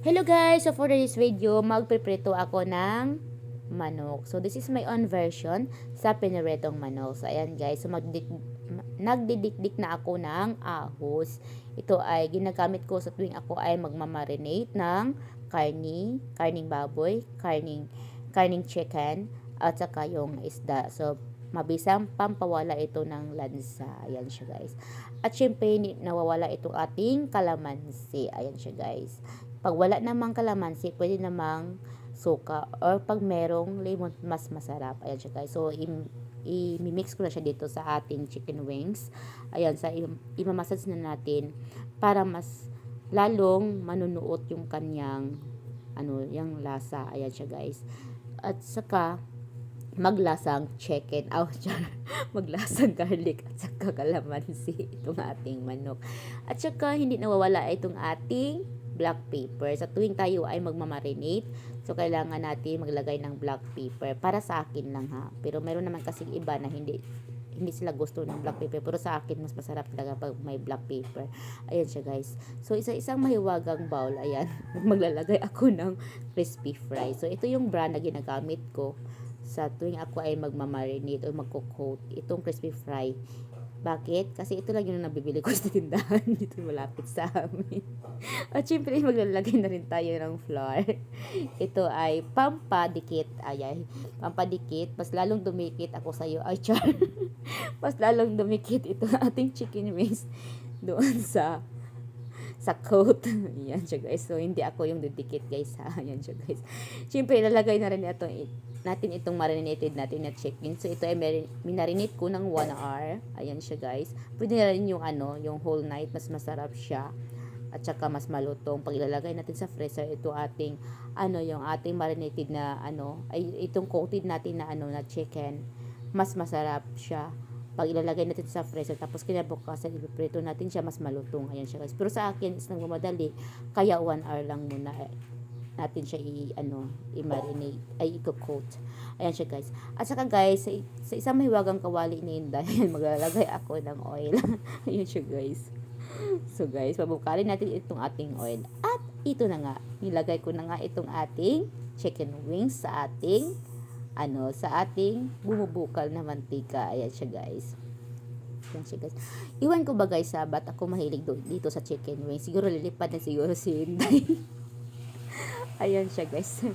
Hello guys! So for this video, magpiprito ako ng manok. So this is my own version sa piniretong manok. So ayan guys, so nagdidikdik na ako ng ahos. Ito ay ginagamit ko sa tuwing ako ay magmamarinate ng karning baboy, karning chicken, at saka yung isda. So mabisang pampawala ito ng lansa. Ayan siya guys. At syempre, nawawala itong ating kalamansi. Ayan siya guys. Pag wala namang kalamansi, pwede namang suka. Or pag merong lemon, mas masarap. Ayan siya guys. So, i-mix ko na siya dito sa ating chicken wings. Ayan, imamassage na natin para mas lalong manunuot yung kanyang yung lasa. Ayan siya guys. At saka, maglasang chicken. Maglasang garlic at saka kalamansi itong ating manok. At saka hindi nawawala itong ating black pepper. Sa tuwing tayo ay magmamarinate, so kailangan natin maglagay ng black pepper. Para sa akin lang ha. Pero meron naman kasi iba na hindi sila gusto ng black pepper. Pero sa akin, mas masarap talaga pag may black pepper. Ayan siya guys. So, isang mahiwagang bowl. Ayan. Maglalagay ako ng crispy fry. So, ito yung brand na ginagamit ko sa tuwing ako ay magmamarinate o magko-coat itong crispy fry. Bakit? Kasi ito lang yung nabibili ko sa tindahan dito malapit sa amin. At syempre, maglalagay na rin tayo ng flour. Ito ay pampadikit. Ayan, pampadikit. Mas lalong dumikit ako sa iyo. Ay, char. Mas lalong dumikit ito ating chicken wings doon sa coat. Ayan siya guys. So, hindi ako yung didikit guys ha. Ayan siya guys. Siyempre, ilalagay na rin natin itong marinated natin na chicken. So, ito ay minarinate ko ng 1 hour. Ayan siya guys. Pwede na rin yung yung whole night. Mas masarap siya. At saka mas malutong. Pag ilalagay natin sa freezer, ito ating, yung ating marinated na, ay itong coated natin na, na chicken. Mas masarap siya pag ilalagay natin sa freezer, tapos kinabukasan ipiprito natin siya, mas malutong. Ayan siya guys. Pero sa akin is nagmamadali, kaya 1 hour lang muna natin siya i-marinate, ay i-coat. Ayan siya guys. At saka guys, sa isang mahiwagang kawali ni Inday, maglalagay ako ng oil. Ayan siya guys. So guys, pabukalin natin itong ating oil. At ito na nga, nilagay ko na nga itong ating chicken wings sa ating sa ating bumubukal na mantika. Ayan siya guys. Ayan siya guys. Iwan ko ba guys ba't ako mahilig dito sa chicken wings? Siguro lilipad na siguro si Inday. Ayan siya guys.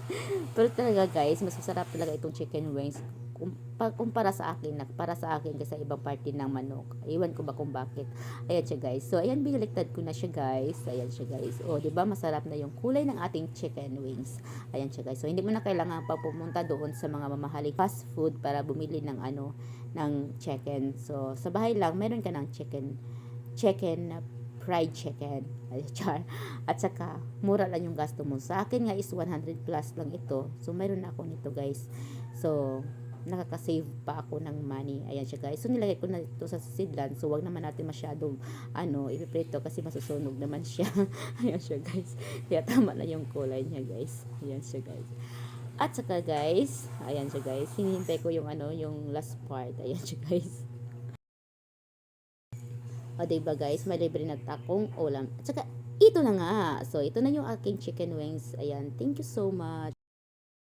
Pero talaga guys, mas masarap talaga itong chicken wings kumpara sa akin, para sa akin kasi ibang parte ng manok. Iwan ko ba kung bakit. Ayan siya guys. So ayan, binaliktad ko na siya guys. Ayan siya guys. O, di ba masarap na yung kulay ng ating chicken wings. Ayan siya guys. So hindi mo na kailangan pa pumunta doon sa mga mamahaling fast food para bumili ng ng chicken. So sa bahay lang meron ka ng chicken fried chicken. Char. At saka, mura lang yung gasto mo. Sa akin nga is 100 plus lang ito. So, mayroon na ako nito guys. So, nakaka-save pa ako ng money. Ayan siya guys. So, nilagay ko na ito sa sidlan. So, wag naman natin masyadong, ipiprito kasi masusunog naman siya. Ayan siya guys. Kaya tama na yung kulay niya guys. Ayan siya guys. At saka guys, ayan siya guys. Hinihintay ko yung yung last part. Ayan siya guys. O, diba guys, may libre na takong ulam. At saka, ito na nga. So, ito na yung aking chicken wings. Ayan, thank you so much.